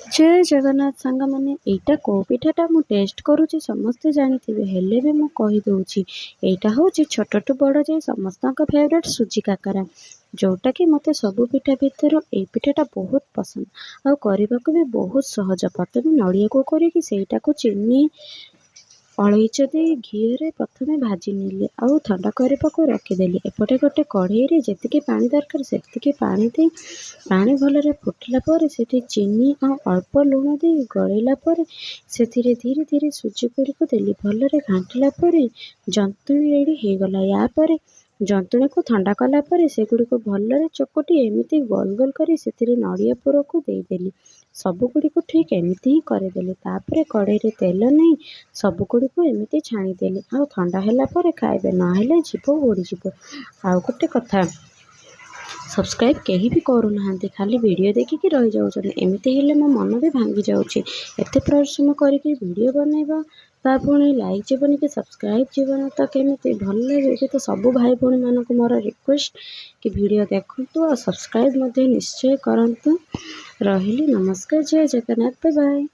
जय जगन्नाथ सांग मैंने एटा को पिठाटा मु टेस्ट करुँची समस्ते जानी हेले भी मु कही दूची एटा हूँ छोटू बड़ जाए समस्त फेवरेट सुजी काकरा जोटा कि मते सबु पिठा भितर ए पिठाटा बहुत पसंद आ करने भी बहुत सहज। प्रथम नड़िया को करके सेटा को चीनी अलैच दे घीरे प्रथमे भाजी नेली आउ ठंडा करने रखीदेली। एपटे गोटे कढ़ई जी पानी दरकार से पानी दे पानी भलरे फुटिला पर सेठी चीनी आ अल्प लुण दे गलैला पर से धीरे धीरे सुजी गुड़ी देली भलरे घाटिला पर जंतुणी रेडी हो गला। या पर जंतुणी को ठंडा कला पर से गुड़ी को भलरे चकटी एमती गोल गोल कर नड़िया पुर को देदेली। सबु गुड़ी को ठीक एमती ही करदेली। तापर कड़े तेल नहीं सबु गुड़ी को एमती छाणीदेली आ ठंडा है खाइबे ना जीव उड़ीज। आउ गोटे कथा सब्सक्राइब कहीं भी करूना खाली वीडियो देखिकी रही जाऊँ एमती हेले मो मन भी भांगी जाऊँगी। एते परिश्रम करके वीडियो बनैबा ता पुणी लाइक जीवन कि सब्सक्राइब जीवन तो केमी भल लगे तो सबू भाई भौणी मानक मोर रिक्वेस्ट कि वीडियो देखु और सब्सक्राइब निश्चय करंतु। रही नमस्कार, जय जगन्नाथ, बाय बाय।